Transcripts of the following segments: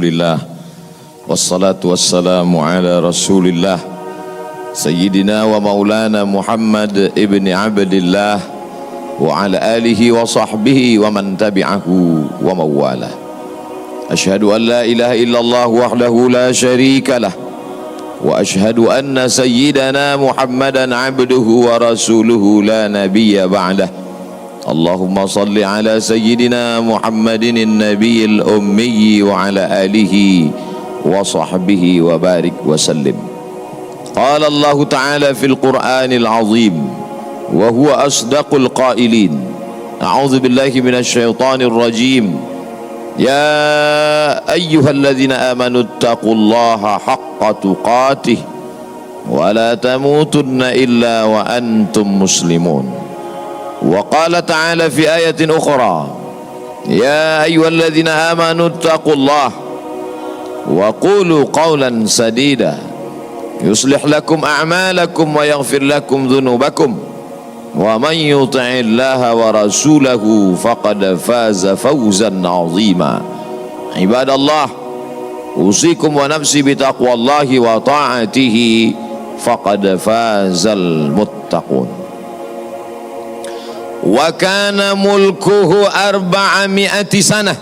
Alhamdulillah, wassalatu wassalamu ala rasulillah Sayyidina wa maulana Muhammad ibn Abdillah wa ala alihi wa sahbihi wa man tabi'ahu wa mawalah. Ashhadu an la ilaha illallah wahdahu la sharika lah wa ashhadu anna sayyidana Muhammadan abduhu wa rasuluhu la nabiyya ba'dah. Allahumma salli ala sayyidina Muhammadin an-nabiyil ummi wa ala alihi wa sahbihi wa barik wa sallim. Qala Allah Ta'ala fil Qur'anil azim wa huwa asdaqul qailin. A'udzu billahi minasy syaithanir rajim. Ya ayyuhalladzina amanu taqullaha haqqa tuqatih wa la tamutunna illa wa antum muslimun. Wa qala ta'ala fi ayatin ukhra, ya ayyuhalladzina amanu taqullaha wa qulu qawlan sadida yuslih lakum a'malakum wa yaghfir lakum dhunubakum wa man yuti'illaha wa rasulahu faqad faza fawzan 'azima. Ibadallah, usikum wa nafsi bitaqwallahi wa ta'atihi faqad fazal muttaqun. Wa kana mulkuhu 400 sanah.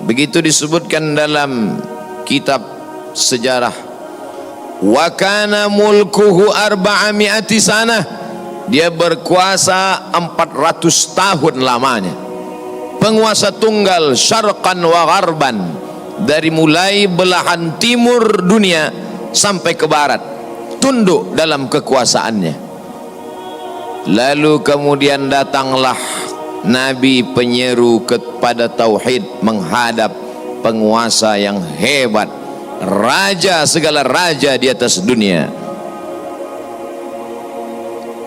Begitu disebutkan dalam kitab sejarah. Wa kana mulkuhu 400 sanah. Dia berkuasa 400 tahun lamanya. Penguasa tunggal syarqan wa gharban, dari mulai belahan timur dunia sampai ke barat, tunduk dalam kekuasaannya. Lalu kemudian datanglah Nabi penyeru kepada tauhid, menghadap penguasa yang hebat, raja segala raja di atas dunia.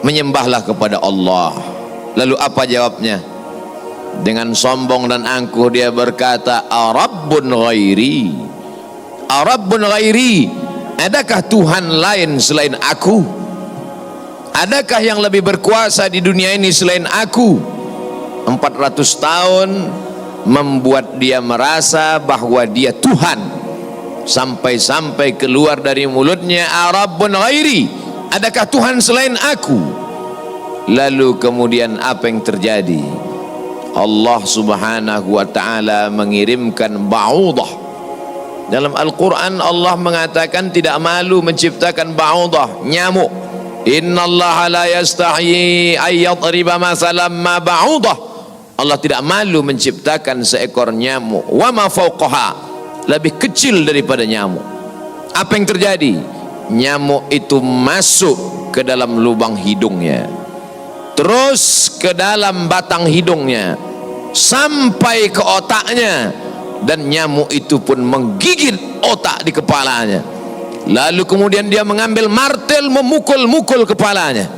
Menyembahlah kepada Allah. Lalu apa jawabnya? Dengan sombong dan angkuh dia berkata, Arabbun ghairi, Arabbun ghairi, adakah Tuhan lain selain aku? Adakah yang lebih berkuasa di dunia ini selain aku? 400 tahun membuat dia merasa bahwa dia Tuhan, sampai-sampai keluar dari mulutnya, Arabbun ghairi, adakah Tuhan selain aku? Lalu kemudian apa yang terjadi? Allah subhanahu wa ta'ala mengirimkan ba'udah. Dalam Al-Quran Allah mengatakan tidak malu menciptakan ba'udah, nyamuk. Innallaha la yastahyi ayyadriba masalan ma ba'udah. Allah tidak malu menciptakan seekor nyamuk, wa ma fawqaha, lebih kecil daripada nyamuk. Apa yang terjadi? Nyamuk itu masuk ke dalam lubang hidungnya, terus ke dalam batang hidungnya, sampai ke otaknya, dan nyamuk itu pun menggigit otak di kepalanya. Lalu kemudian dia mengambil martel, memukul-mukul kepalanya,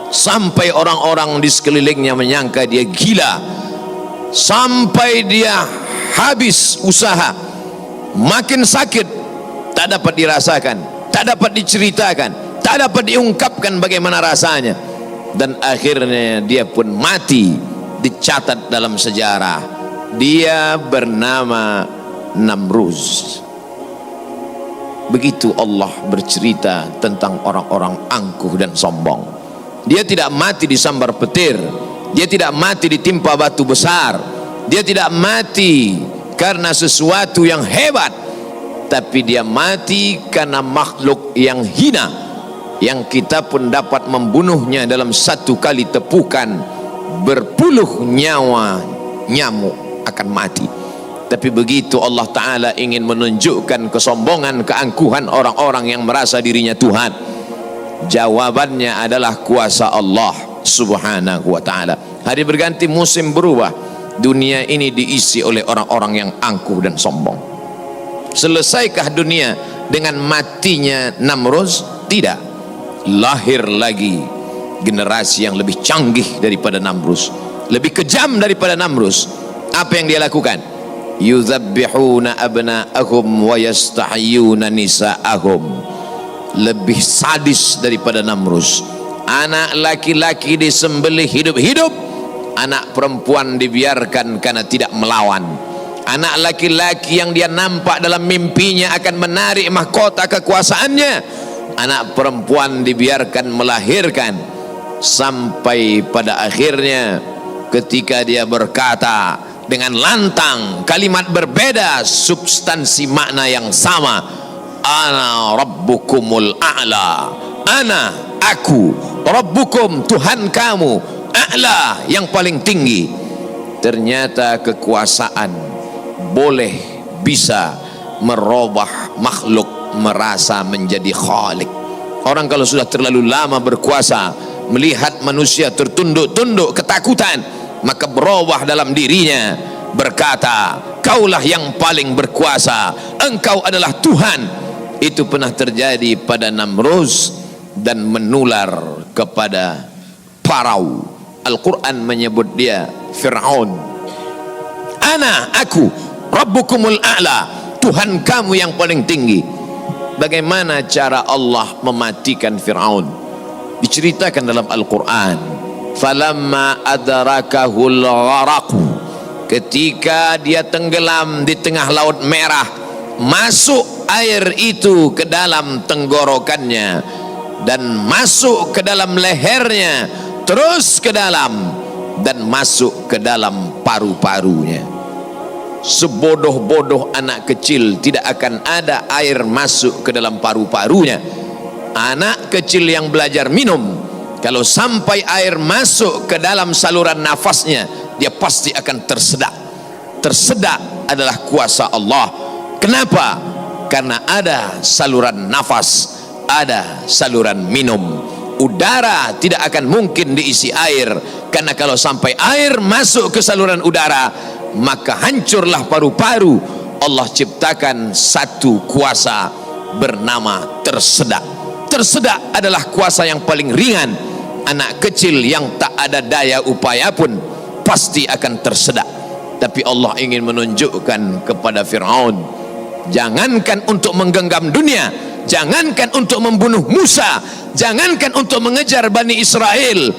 sampai orang-orang di sekelilingnya menyangka dia gila, sampai dia habis usaha, makin sakit, tak dapat dirasakan, tak dapat diceritakan, tak dapat diungkapkan bagaimana rasanya, dan akhirnya dia pun mati. Dicatat dalam sejarah, dia bernama Namruz. Begitu Allah bercerita tentang orang-orang angkuh dan sombong. Dia tidak mati disambar petir, dia tidak mati ditimpa batu besar, dia tidak mati karena sesuatu yang hebat, tapi dia mati karena makhluk yang hina, yang kita pun dapat membunuhnya dalam satu kali tepukan. Berpuluh nyawa nyamuk akan mati. Tapi begitu Allah Ta'ala ingin menunjukkan kesombongan, keangkuhan orang-orang yang merasa dirinya Tuhan, jawabannya adalah kuasa Allah Subhanahu wa Ta'ala. Hari berganti, musim berubah, dunia ini diisi oleh orang-orang yang angkuh dan sombong. Selesaikah dunia dengan matinya Namruz? Tidak. Lahir lagi generasi yang lebih canggih daripada Namruz, lebih kejam daripada Namruz. Apa yang dia lakukan? Yuzabbihuna abna'ahum wa yastahyuna nisa'ahum. Lebih sadis daripada Namruz. Anak laki-laki disembelih hidup-hidup, anak perempuan dibiarkan karena tidak melawan. Anak laki-laki yang dia nampak dalam mimpinya akan menarik mahkota kekuasaannya. Anak perempuan dibiarkan melahirkan, sampai pada akhirnya ketika dia berkata dengan lantang, kalimat berbeda, substansi makna yang sama, ana rabbukumul a'la, ana, aku, rabbukum, Tuhan kamu, a'la, yang paling tinggi. Ternyata kekuasaan boleh bisa merubah makhluk merasa menjadi khalik. Orang kalau sudah terlalu lama berkuasa, melihat manusia tertunduk-tunduk ketakutan, maka berubah dalam dirinya, berkata, kaulah yang paling berkuasa, engkau adalah Tuhan. Itu pernah terjadi pada Namruz dan menular kepada Farao. Al-Quran menyebut dia Fir'aun. Ana, aku, Rabbukumul a'la, Tuhan kamu yang paling tinggi. Bagaimana cara Allah mematikan Fir'aun? Diceritakan dalam Al-Quran, falamma adrakahul gharaqu, ketika dia tenggelam di tengah laut merah, masuk air itu ke dalam tenggorokannya dan masuk ke dalam lehernya, terus ke dalam dan masuk ke dalam paru-parunya. Sebodoh-bodoh anak kecil tidak akan ada air masuk ke dalam paru-parunya. Anak kecil yang belajar minum, kalau sampai air masuk ke dalam saluran nafasnya, dia pasti akan tersedak. Tersedak adalah kuasa Allah. Kenapa? Karena ada saluran nafas, ada saluran minum. Udara tidak akan mungkin diisi air, karena kalau sampai air masuk ke saluran udara, maka hancurlah paru-paru. Allah ciptakan satu kuasa bernama tersedak. Tersedak adalah kuasa yang paling ringan. Anak kecil yang tak ada daya upaya pun pasti akan tersedak. Tapi Allah ingin menunjukkan kepada Fir'aun, jangankan untuk menggenggam dunia, jangankan untuk membunuh Musa, jangankan untuk mengejar Bani Israel,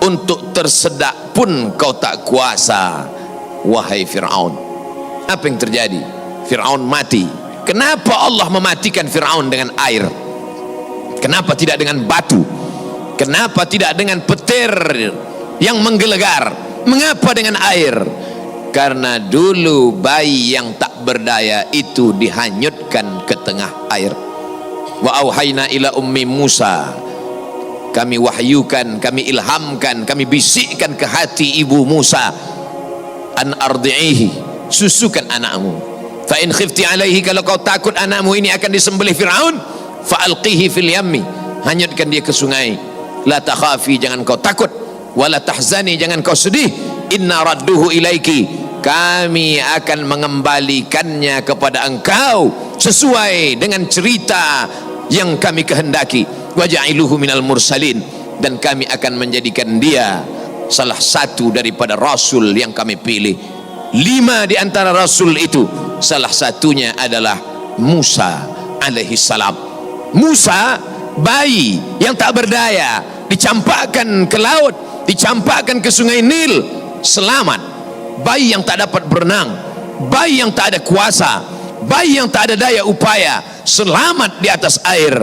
untuk tersedak pun kau tak kuasa, wahai Fir'aun. Apa yang terjadi? Fir'aun mati. Kenapa Allah mematikan Fir'aun dengan air? Kenapa tidak dengan batu? Kenapa tidak dengan petir yang menggelegar? Mengapa dengan air? Karena dulu bayi yang tak berdaya itu dihanyutkan ke tengah air. Wa auhayna ila ummi Musa, kami wahyukan, kami ilhamkan, kami bisikkan ke hati ibu Musa, an ardi'ihi, susukan anakmu. Fa in khifti alaihi, kalau kau takut anakmu ini akan disembelih Fir'aun, fa alqihi fil yammi, hanyutkan dia ke sungai. La takhafi, jangan kau takut, wala tahzani, jangan kau sedih, inna radduhu ilaiki, kami akan mengembalikannya kepada engkau sesuai dengan cerita yang kami kehendaki. Wajailuhu minal mursalin, dan kami akan menjadikan dia salah satu daripada rasul yang kami pilih. 5 di antara rasul itu, salah satunya adalah Musa alaihi salam. Musa, bayi yang tak berdaya, dicampakkan ke laut, dicampakkan ke sungai Nil, selamat. Bayi yang tak dapat berenang, bayi yang tak ada kuasa, bayi yang tak ada daya upaya, selamat di atas air.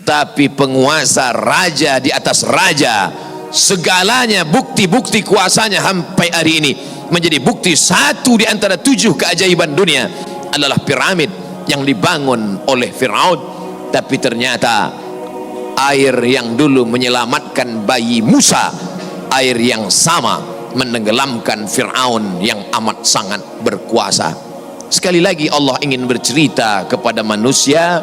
Tapi penguasa, raja di atas raja, segalanya, bukti-bukti kuasanya sampai hari ini menjadi bukti. Satu di antara 7 keajaiban dunia adalah piramid yang dibangun oleh Fir'aun. Tapi ternyata air yang dulu menyelamatkan bayi Musa, air yang sama menenggelamkan Fir'aun yang amat sangat berkuasa. Sekali lagi Allah ingin bercerita kepada manusia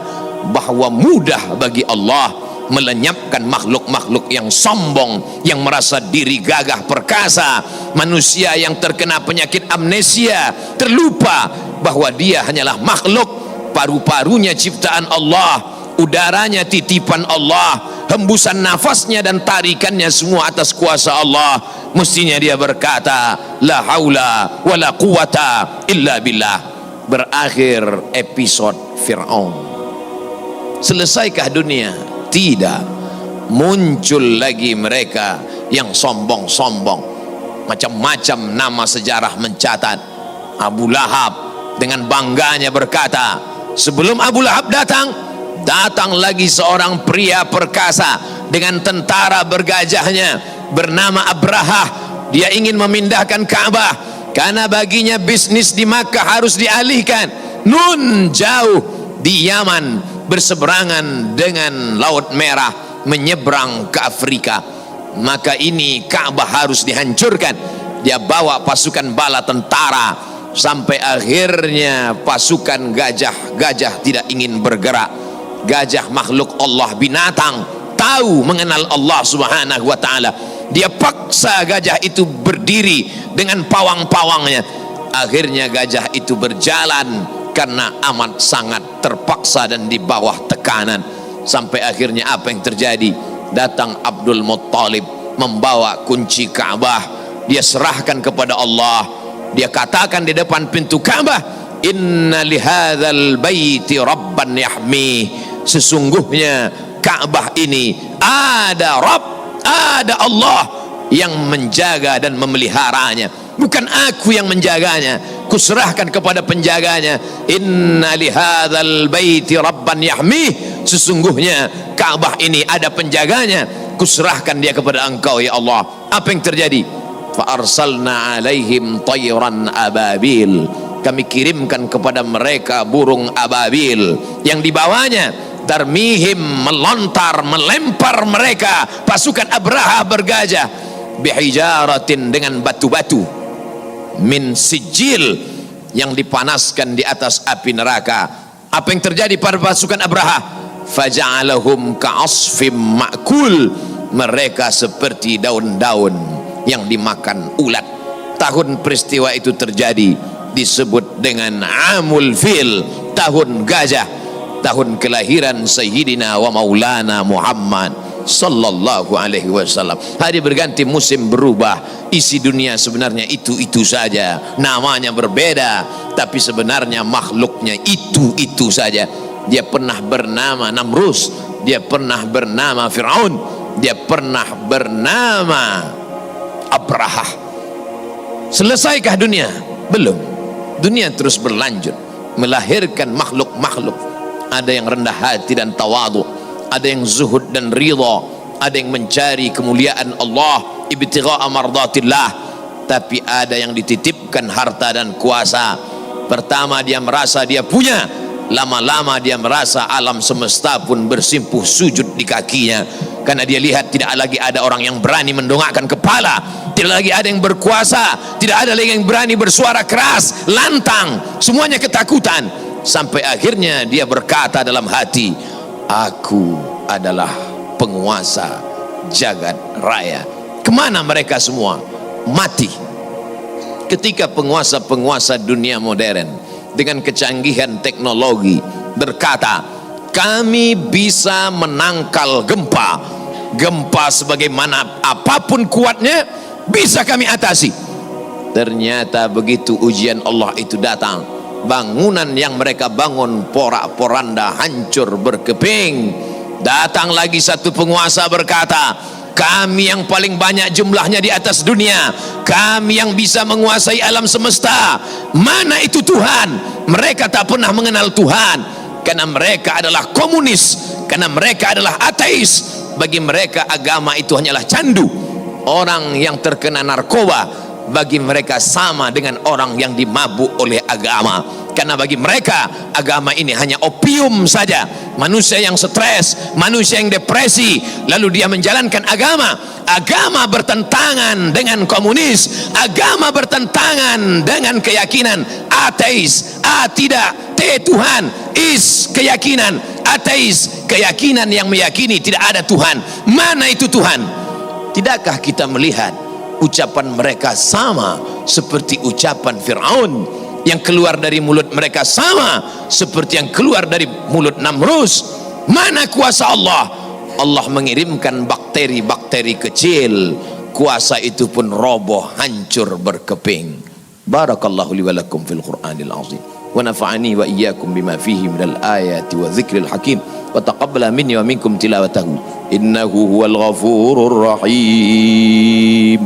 bahwa mudah bagi Allah melenyapkan makhluk-makhluk yang sombong, yang merasa diri gagah perkasa. Manusia yang terkena penyakit amnesia, terlupa bahwa dia hanyalah makhluk, paru-parunya ciptaan Allah, udaranya titipan Allah, hembusan nafasnya dan tarikannya semua atas kuasa Allah. Mestinya dia berkata, la haula wa la quwata illa billah. Berakhir episode Fir'aun. Selesaikah dunia? Tidak. Muncul lagi mereka yang sombong-sombong. Macam-macam nama sejarah mencatat. Abu Lahab dengan bangganya berkata, sebelum Abu Lahab datang lagi seorang pria perkasa dengan tentara bergajahnya bernama Abrahah. Dia ingin memindahkan Ka'bah karena baginya bisnis di Makkah harus dialihkan. Nun jauh di Yaman, berseberangan dengan Laut Merah, menyeberang ke Afrika. Maka ini Ka'bah harus dihancurkan. Dia bawa pasukan bala tentara, sampai akhirnya pasukan gajah tidak ingin bergerak. Gajah makhluk Allah, binatang, tahu mengenal Allah subhanahu wa ta'ala. Dia paksa gajah itu berdiri dengan pawang-pawangnya. Akhirnya gajah itu berjalan karena amat sangat terpaksa dan di bawah tekanan. Sampai akhirnya apa yang terjadi? Datang Abdul Muttalib membawa kunci Ka'bah. Dia serahkan kepada Allah. Dia katakan di depan pintu Ka'bah, inna lihadzal baiti rabban yahmi. Sesungguhnya Ka'bah ini ada Rabb, ada Allah yang menjaga dan memeliharanya, bukan aku yang menjaganya. Kuserahkan kepada penjaganya. Inna lihadzal baiti rabban yahmi. Sesungguhnya Ka'bah ini ada penjaganya, kuserahkan dia kepada engkau ya Allah. Apa yang terjadi? Fa arsalna alaihim tayran ababil. Kami kirimkan kepada mereka burung ababil yang dibawanya tarmihim, melontar, melempar mereka pasukan Abraha bergajah bihijaratin, dengan batu-batu min sijil, yang dipanaskan di atas api neraka. Apa yang terjadi pada pasukan Abraha? Faja'alahum ka'asfim ma'kul. Mereka seperti daun-daun yang dimakan ulat. Tahun peristiwa itu terjadi disebut dengan Amul Fil, tahun gajah, tahun kelahiran Sayyidina wa Maulana Muhammad sallallahu alaihi wasallam. Hari berganti, musim berubah, isi dunia sebenarnya itu saja, namanya berbeda, tapi sebenarnya makhluknya itu saja. Dia pernah bernama Namrus, dia pernah bernama Fir'aun, dia pernah bernama Abrahah. Selesaikah dunia? Belum. Dunia terus berlanjut, melahirkan makhluk-makhluk. Ada yang rendah hati dan tawadu, ada yang zuhud dan ridha, ada yang mencari kemuliaan Allah, ibtigha'a mardatillah. Tapi ada yang dititipkan harta dan kuasa. Pertama dia merasa dia punya, lama-lama dia merasa alam semesta pun bersimpuh sujud di kakinya, karena dia lihat tidak lagi ada orang yang berani mendongakkan kepala, tidak lagi ada yang berkuasa, tidak ada lagi yang berani bersuara keras, lantang, semuanya ketakutan. Sampai akhirnya dia berkata dalam hati, aku adalah penguasa jagat raya. Kemana mereka semua? Mati. Ketika penguasa-penguasa dunia modern dengan kecanggihan teknologi berkata, kami bisa menangkal gempa sebagaimana apapun kuatnya bisa kami atasi. Ternyata begitu ujian Allah itu datang, bangunan yang mereka bangun porak-poranda, hancur berkeping. Datang lagi satu penguasa berkata, kami yang paling banyak jumlahnya di atas dunia, kami yang bisa menguasai alam semesta. Mana itu Tuhan? Mereka tak pernah mengenal Tuhan, karena mereka adalah komunis, karena mereka adalah ateis. Bagi mereka agama itu hanyalah candu. Orang yang terkena narkoba bagi mereka sama dengan orang yang dimabuk oleh agama, karena bagi mereka agama ini hanya opium saja. Manusia yang stres, manusia yang depresi, lalu dia menjalankan agama. Agama bertentangan dengan komunis, agama bertentangan dengan keyakinan ateis. Tidak, Tuhan, is keyakinan ateis, keyakinan yang meyakini tidak ada Tuhan. Mana itu Tuhan? Tidakkah kita melihat ucapan mereka sama seperti ucapan Fir'aun? Yang keluar dari mulut mereka sama seperti yang keluar dari mulut Namrus. Mana kuasa Allah? Allah mengirimkan bakteri-bakteri kecil, kuasa itu pun roboh, hancur berkeping. Barakallahu li wa lakum fil Qur'anil azim, wa nafa'ani wa iyyakum bima fihi minal ayati wa dzikril hakim, wa taqabbala minni wa minkum tilawatahu innahu huwal ghafurur rahim.